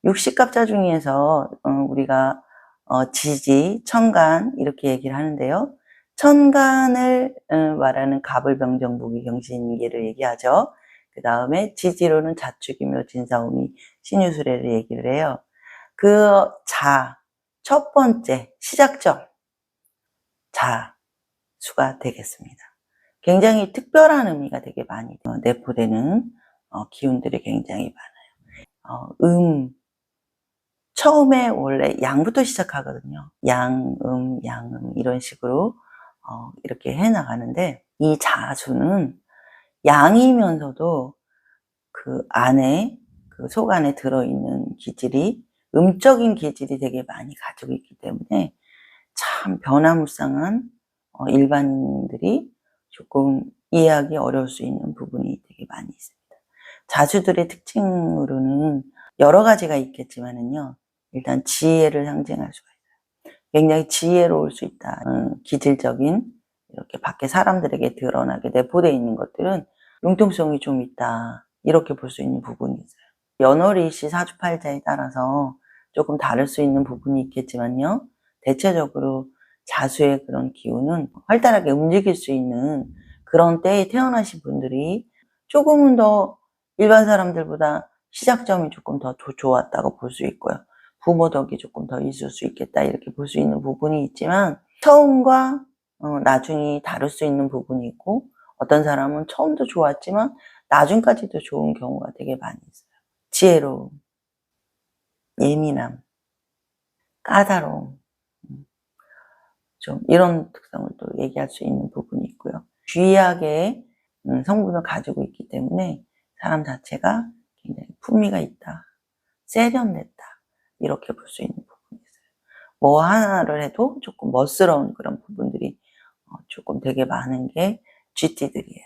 육식갑자 중에서 우리가 지지, 천간 이렇게 얘기를 하는데요. 천간을 말하는 갑을병정무기경신계를 얘기하죠. 그 다음에 지지로는 자축이묘 진사오미 신유술애를 얘기를 해요. 그 첫 번째 시작점 자수가 되겠습니다. 굉장히 특별한 의미가 되게 많이 내포되는 기운들이 굉장히 많아요. 처음에 원래 양부터 시작하거든요. 양음 이런 식으로 이렇게 해나가는데, 이 자수는 양이면서도 그 안에, 그 속 안에 들어있는 기질이 음적인 기질이 되게 많이 가지고 있기 때문에 참 변화무쌍한 일반인들이 조금 이해하기 어려울 수 있는 부분이 되게 많이 있습니다. 자수들의 특징으로는 여러 가지가 있겠지만은요, 일단 지혜를 상징할 수가 있어요. 굉장히 지혜로울 수 있다. 기질적인 이렇게 밖에 사람들에게 드러나게 내포되어 있는 것들은 융통성이 좀 있다, 이렇게 볼 수 있는 부분이 있어요. 연월일시 사주팔자에 따라서 조금 다를 수 있는 부분이 있겠지만요, 대체적으로 자수의 그런 기운은 활달하게 움직일 수 있는 그런 때에 태어나신 분들이 조금은 더 일반 사람들보다 시작점이 조금 더 좋았다고 볼 수 있고요. 부모 덕이 조금 더 있을 수 있겠다, 이렇게 볼 수 있는 부분이 있지만, 처음과 나중이 다를 수 있는 부분이 있고, 어떤 사람은 처음도 좋았지만 나중까지도 좋은 경우가 되게 많이 있어요. 지혜로움, 예민함, 까다로움, 좀 이런 특성을 또 얘기할 수 있는 부분이 있고요. 귀하게 성분을 가지고 있기 때문에 사람 자체가 굉장히 품위가 있다, 세련됐다, 이렇게 볼 수 있는 부분이 있어요. 뭐 하나를 해도 조금 멋스러운 그런 부분들이 조금 되게 많은 게 쥐띠들이에요.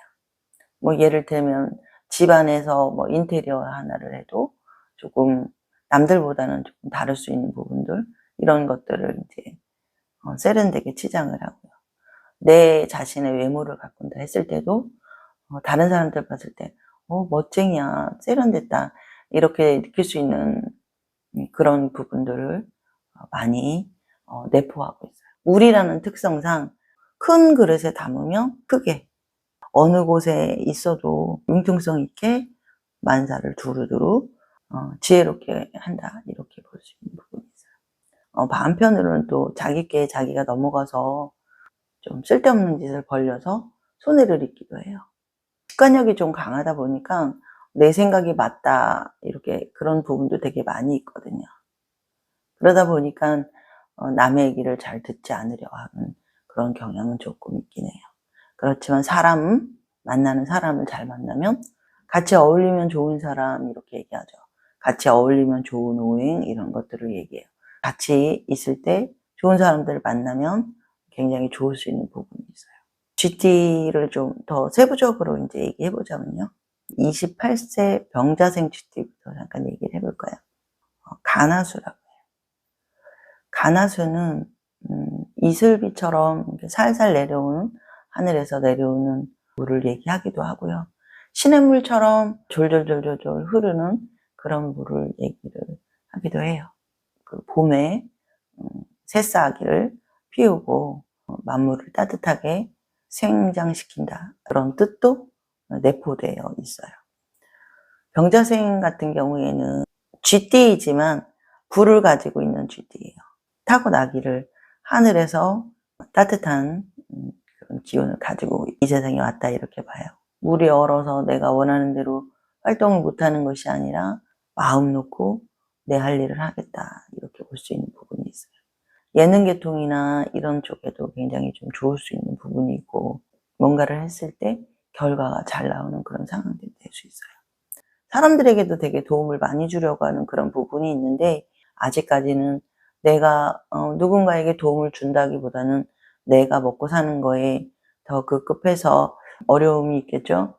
뭐 예를 들면 집안에서 뭐 인테리어 하나를 해도 조금 남들보다는 조금 다를 수 있는 부분들, 이런 것들을 이제 세련되게 치장을 하고요. 내 자신의 외모를 가꾼다 했을 때도 다른 사람들 봤을 때 멋쟁이야, 세련됐다, 이렇게 느낄 수 있는 그런 부분들을 많이 내포하고 있어요. 물이라는 특성상 큰 그릇에 담으면 크게, 어느 곳에 있어도 융통성 있게 만사를 두루두루 지혜롭게 한다, 이렇게 볼 수 있는 부분이 있어요. 반편으로는 또 자기께 자기가 넘어가서 좀 쓸데없는 짓을 벌려서 손해를 입기도 해요. 직관력이 좀 강하다 보니까 내 생각이 맞다, 이렇게 그런 부분도 되게 많이 있거든요. 그러다 보니까 남의 얘기를 잘 듣지 않으려 하는 그런 경향은 조금 있긴 해요. 그렇지만 만나는 사람을 잘 만나면, 같이 어울리면 좋은 사람, 이렇게 얘기하죠. 같이 어울리면 좋은 오행, 이런 것들을 얘기해요. 같이 있을 때 좋은 사람들을 만나면 굉장히 좋을 수 있는 부분이 있어요. GT를 좀 더 세부적으로 이제 얘기해 보자면요, 28세 병자생 GT부터 잠깐 얘기를 해볼까요? 간화수라고 해요. 간화수는 이슬비처럼 살살 내려오는, 하늘에서 내려오는 물을 얘기하기도 하고요. 시냇물처럼 졸졸졸졸 흐르는 그런 물을 얘기를 하기도 해요. 그 봄에 새싹을 피우고 만물을 따뜻하게 생장시킨다, 그런 뜻도 내포되어 있어요. 병자생 같은 경우에는 쥐띠이지만 불을 가지고 있는 쥐띠예요. 타고나기를 하늘에서 따뜻한 그런 기운을 가지고 이 세상에 왔다, 이렇게 봐요. 물이 얼어서 내가 원하는 대로 활동을 못하는 것이 아니라 마음 놓고 내 할 일을 하겠다, 이렇게 볼 수 있는 부분이 있어요. 예능 계통이나 이런 쪽에도 굉장히 좀 좋을 수 있는 부분이 있고, 뭔가를 했을 때 결과가 잘 나오는 그런 상황들이 될 수 있어요. 사람들에게도 되게 도움을 많이 주려고 하는 그런 부분이 있는데, 아직까지는 내가 누군가에게 도움을 준다기보다는 내가 먹고 사는 거에 더 급급해서 어려움이 있겠죠.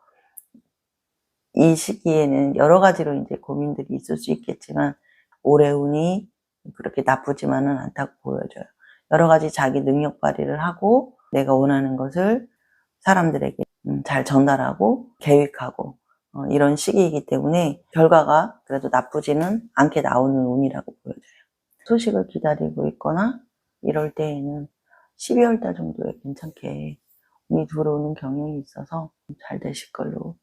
이 시기에는 여러 가지로 이제 고민들이 있을 수 있겠지만, 올해 운이 그렇게 나쁘지만은 않다고 보여져요. 여러 가지 자기 능력 발휘를 하고 내가 원하는 것을 사람들에게 잘 전달하고 계획하고 이런 시기이기 때문에 결과가 그래도 나쁘지는 않게 나오는 운이라고 보여져요. 소식을 기다리고 있거나 이럴 때에는 12월 달 정도에 괜찮게 운이 들어오는 경향이 있어서 잘 되실 걸로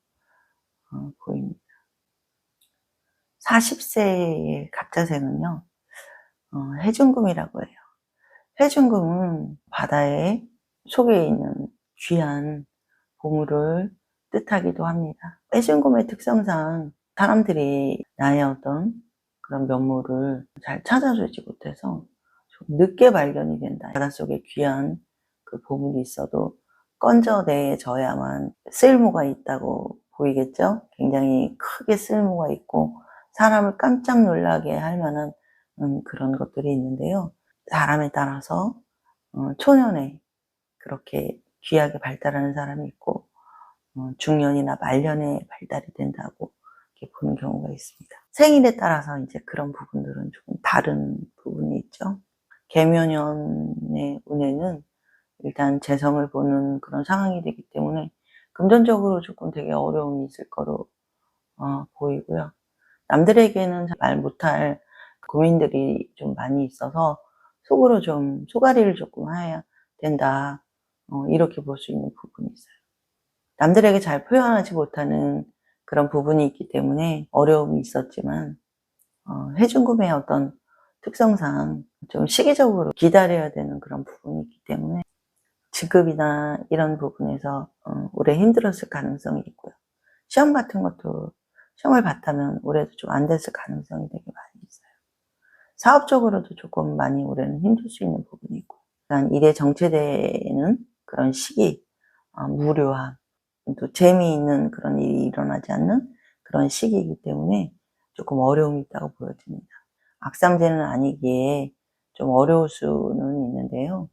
보입니다. 40세의 갑자생은요, 해중금이라고 해요. 해중금은 바다의 속에 있는 귀한 보물을 뜻하기도 합니다. 해중금의 특성상 사람들이 나의 어떤 그런 면모를 잘 찾아주지 못해서 좀 늦게 발견이 된다. 바닷속에 귀한 그 보물이 있어도 건져내져야만 쓸모가 있다고 보이겠죠? 굉장히 크게 쓸모가 있고 사람을 깜짝 놀라게 할 만한 그런 것들이 있는데요. 사람에 따라서 초년에 그렇게 귀하게 발달하는 사람이 있고 중년이나 말년에 발달이 된다고 이렇게 보는 경우가 있습니다. 생일에 따라서 이제 그런 부분들은 조금 다른 부분이 있죠. 개묘년의 운에는 일단 재성을 보는 그런 상황이 되기 때문에 금전적으로 조금 되게 어려움이 있을 거로 보이고요. 남들에게는 말 못할 고민들이 좀 많이 있어서 속으로 좀 소가리를 조금 해야 된다. 이렇게 볼 수 있는 부분이 있어요. 남들에게 잘 표현하지 못하는 그런 부분이 있기 때문에 어려움이 있었지만 해중금의 어떤 특성상 좀 시기적으로 기다려야 되는 그런 부분이 있기 때문에 직급이나 이런 부분에서 오래 힘들었을 가능성이 있고요. 시험 같은 것도 시험을 봤다면 올해도 좀 안 됐을 가능성이 되게 많이 있어요. 사업적으로도 조금 많이 올해는 힘들 수 있는 부분이 있고, 일단 일에 정체되는 그런 시기, 무료함, 또 재미있는 그런 일이 일어나지 않는 그런 시기이기 때문에 조금 어려움이 있다고 보여집니다. 악삼재는 아니기에 좀 어려울 수는 있는데요.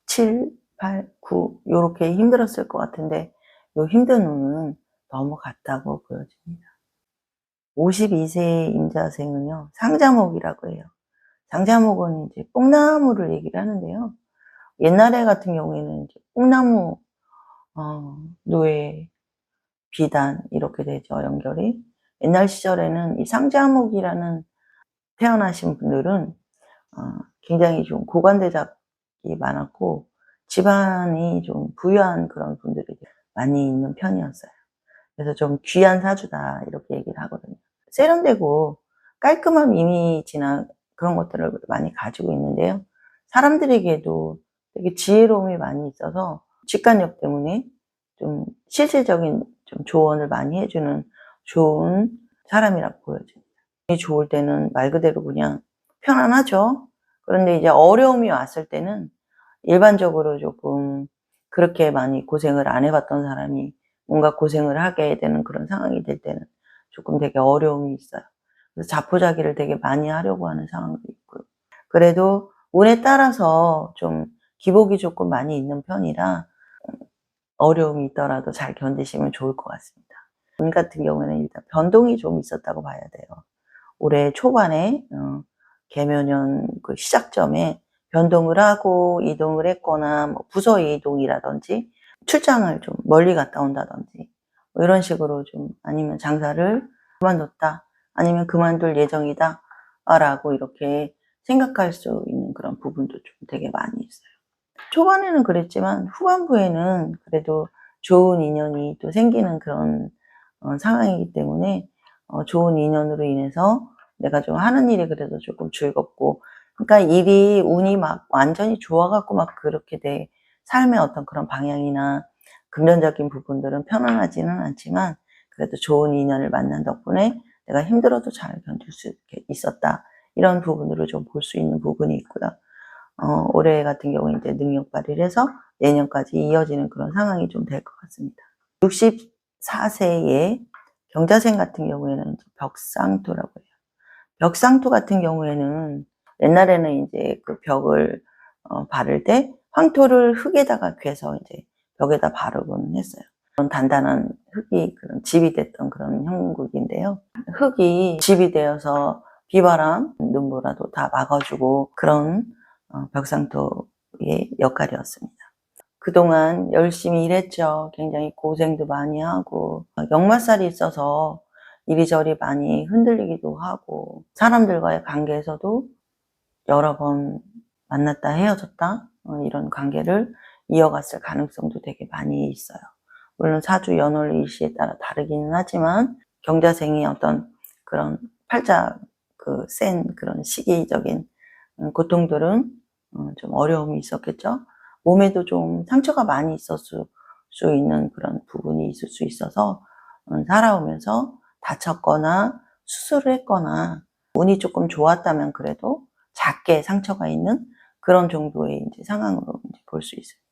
7, 8, 9 요렇게 힘들었을 것 같은데 요 힘든 운은 넘어갔다고 보여집니다. 52세 임자생은요, 상자목이라고 해요. 상자목은 이제 뽕나무를 얘기를 하는데요. 옛날에 같은 경우에는 이제 뽕나무, 노예, 비단 이렇게 되죠, 연결이. 옛날 시절에는 이 상자목이라는 태어나신 분들은 굉장히 좀 고관대작이 많았고 집안이 좀 부유한 그런 분들이 많이 있는 편이었어요. 그래서 좀 귀한 사주다 이렇게 얘기를 하거든요. 세련되고 깔끔한 이미지나 그런 것들을 많이 가지고 있는데요. 사람들에게도 되게 지혜로움이 많이 있어서 직관력 때문에 좀 실질적인 좀 조언을 많이 해주는 좋은 사람이라고 보여집니다. 운이 좋을 때는 말 그대로 그냥 편안하죠. 그런데 이제 어려움이 왔을 때는 일반적으로 조금 그렇게 많이 고생을 안 해봤던 사람이 뭔가 고생을 하게 되는 그런 상황이 될 때는 조금 되게 어려움이 있어요. 그래서 자포자기를 되게 많이 하려고 하는 상황도 있고요. 그래도 운에 따라서 좀 기복이 조금 많이 있는 편이라 어려움이 있더라도 잘 견디시면 좋을 것 같습니다. 운 같은 경우에는 일단 변동이 좀 있었다고 봐야 돼요. 올해 초반에 개묘년 그 시작점에 변동을 하고 이동을 했거나 뭐 부서 이동이라든지 출장을 좀 멀리 갔다 온다든지 뭐 이런 식으로 좀 아니면 장사를 그만뒀다 아니면 그만둘 예정이다 라고 이렇게 생각할 수 있는 그런 부분도 좀 되게 많이 있어요. 초반에는 그랬지만 후반부에는 그래도 좋은 인연이 또 생기는 그런 상황이기 때문에 좋은 인연으로 인해서 내가 좀 하는 일이 그래도 조금 즐겁고, 그러니까 일이 운이 막 완전히 좋아갖고 막 그렇게 돼 삶의 어떤 그런 방향이나 금전적인 부분들은 편안하지는 않지만 그래도 좋은 인연을 만난 덕분에 내가 힘들어도 잘 견딜 수 있었다 이런 부분으로 좀 볼 수 있는 부분이 있고요. 올해 같은 경우에 이제 능력 발휘를 해서 내년까지 이어지는 그런 상황이 좀 될 것 같습니다. 64세의 경자생 같은 경우에는 벽상토라고 해요. 벽상토 같은 경우에는 옛날에는 이제 그 벽을 바를 때 황토를 흙에다가 괴서 이제 벽에다 바르곤 했어요. 그런 단단한 흙이 그런 집이 됐던 그런 형국인데요. 흙이 집이 되어서 비바람, 눈보라도 다 막아주고 그런 벽상토의 역할이었습니다. 그동안 열심히 일했죠. 굉장히 고생도 많이 하고 역마살이 있어서 이리저리 많이 흔들리기도 하고 사람들과의 관계에서도 여러 번 만났다 헤어졌다 이런 관계를 이어갔을 가능성도 되게 많이 있어요. 물론 사주 연월 일시에 따라 다르기는 하지만 경자생이 어떤 그런 팔자 센 그런 시기적인 고통들은 좀 어려움이 있었겠죠. 몸에도 좀 상처가 많이 있었을 수 있는 그런 부분이 있을 수 있어서 살아오면서 다쳤거나 수술을 했거나 운이 조금 좋았다면 그래도 작게 상처가 있는 그런 정도의 이제 상황으로 이제 볼 수 있습니다.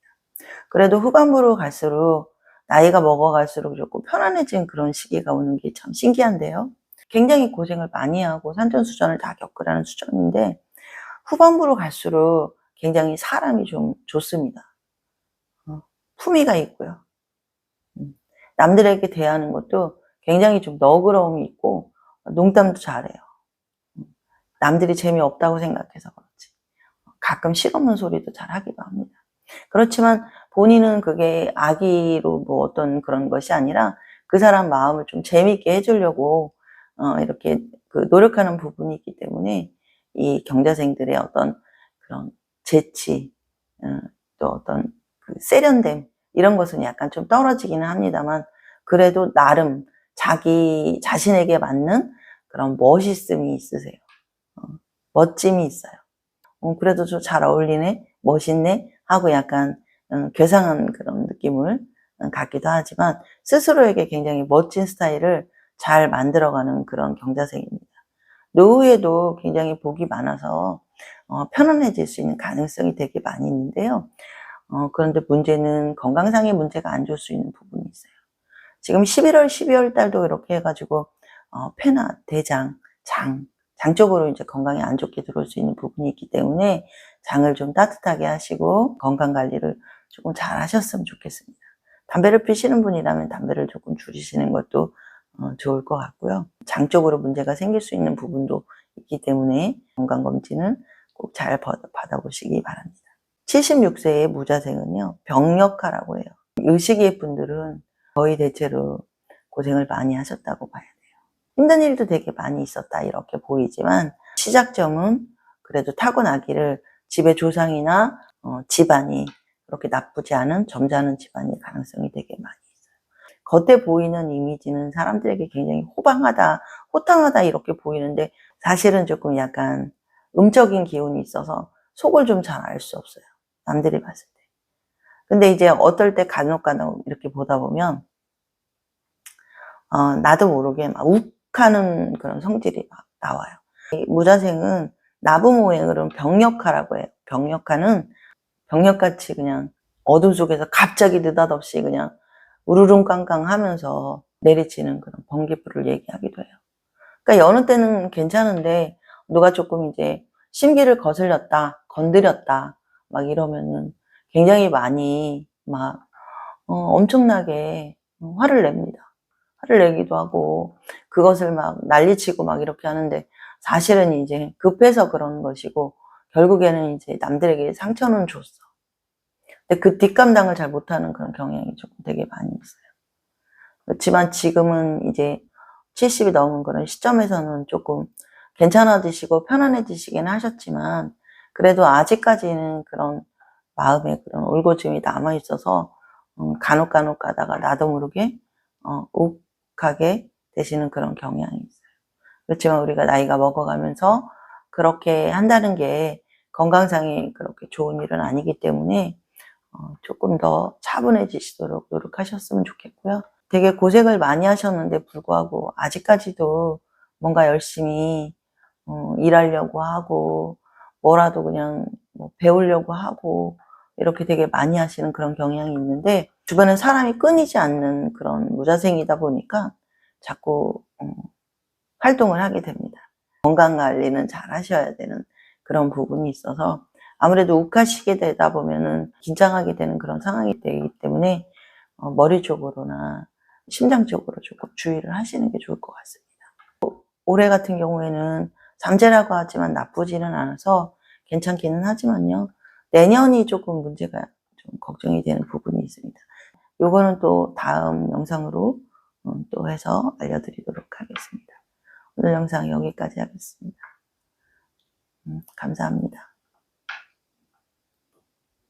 그래도 후반부로 갈수록 나이가 먹어갈수록 조금 편안해진 그런 시기가 오는 게 참 신기한데요. 굉장히 고생을 많이 하고 산전수전을 다 겪으라는 수준인데 후반부로 갈수록 굉장히 사람이 좀 좋습니다. 품위가 있고요. 남들에게 대하는 것도 굉장히 좀 너그러움이 있고 농담도 잘해요. 남들이 재미없다고 생각해서 그렇지. 가끔 실없는 소리도 잘 하기도 합니다. 그렇지만 본인은 그게 악의로 뭐 어떤 그런 것이 아니라 그 사람 마음을 좀 재미있게 해주려고 이렇게 노력하는 부분이 있기 때문에 이 경자생들의 어떤 그런 재치, 또 어떤 세련됨 이런 것은 약간 좀 떨어지기는 합니다만 그래도 나름 자기 자신에게 맞는 그런 멋있음이 있으세요. 멋짐이 있어요. 그래도 좀 잘 어울리네, 멋있네 하고 약간 괴상한 그런 느낌을 갖기도 하지만 스스로에게 굉장히 멋진 스타일을 잘 만들어가는 그런 경자생입니다. 노후에도 굉장히 복이 많아서 편안해질 수 있는 가능성이 되게 많이 있는데요. 그런데 문제는 건강상의 문제가 안 좋을 수 있는 부분이 있어요. 지금 11월, 12월 달도 이렇게 해가지고 폐나 대장, 장 쪽으로 이제 건강이 안 좋게 들어올 수 있는 부분이 있기 때문에 장을 좀 따뜻하게 하시고 건강 관리를 조금 잘 하셨으면 좋겠습니다. 담배를 피시는 분이라면 담배를 조금 줄이시는 것도 좋을 것 같고요. 장 쪽으로 문제가 생길 수 있는 부분도 있기 때문에 건강검진은 꼭 잘 받아보시기 바랍니다. 76세의 무자생은요, 병력화라고 해요. 이 시기의 분들은 거의 대체로 고생을 많이 하셨다고 봐야 돼요. 힘든 일도 되게 많이 있었다 이렇게 보이지만 시작점은 그래도 타고나기를 집의 조상이나 집안이 그렇게 나쁘지 않은 점잖은 집안일 가능성이 되게 많이 있어요. 겉에 보이는 이미지는 사람들에게 굉장히 호방하다, 호탕하다 이렇게 보이는데 사실은 조금 약간 음적인 기운이 있어서 속을 좀 잘 알 수 없어요. 남들이 봤을 때. 근데 이제 어떨 때 간혹 이렇게 보다 보면 나도 모르게 막 욱하는 그런 성질이 막 나와요. 이 무자생은 나부모행으로 병력화라고 해요. 병력화는 병력같이 그냥 어둠 속에서 갑자기 느닷없이 그냥 우르릉 깡깡 하면서 내리치는 그런 번개불을 얘기하기도 해요. 그러니까 여느 때는 괜찮은데 누가 조금 이제 심기를 거슬렸다, 건드렸다 막 이러면은 굉장히 많이 막 엄청나게 화를 냅니다. 화를 내기도 하고 그것을 막 난리치고 막 이렇게 하는데 사실은 이제 급해서 그런 것이고 결국에는 이제 남들에게 상처는 줬어. 근데 그 뒷감당을 잘 못하는 그런 경향이 좀 되게 많이 있어요. 그렇지만 지금은 이제 70이 넘은 그런 시점에서는 조금 괜찮아지시고 편안해지시긴 하셨지만 그래도 아직까지는 그런 마음에 그런 울고짐이 남아있어서 간혹 가다가 나도 모르게 욱하게 되시는 그런 경향이 있어요. 그렇지만 우리가 나이가 먹어가면서 그렇게 한다는 게 건강상에 그렇게 좋은 일은 아니기 때문에 조금 더 차분해지시도록 노력하셨으면 좋겠고요. 되게 고생을 많이 하셨는데 불구하고 아직까지도 뭔가 열심히 일하려고 하고 뭐라도 그냥 뭐 배우려고 하고 이렇게 되게 많이 하시는 그런 경향이 있는데 주변에 사람이 끊이지 않는 그런 무자생이다 보니까 자꾸 활동을 하게 됩니다. 건강관리는 잘 하셔야 되는 그런 부분이 있어서 아무래도 욱하시게 되다 보면은 긴장하게 되는 그런 상황이 되기 때문에 머리 쪽으로나 심장 쪽으로 조금 주의를 하시는 게 좋을 것 같습니다. 올해 같은 경우에는 잠재라고 하지만 나쁘지는 않아서 괜찮기는 하지만요. 내년이 조금 문제가 좀 걱정이 되는 부분이 있습니다. 요거는 또 다음 영상으로 또 해서 알려드리도록 하겠습니다. 오늘 영상 여기까지 하겠습니다. 감사합니다.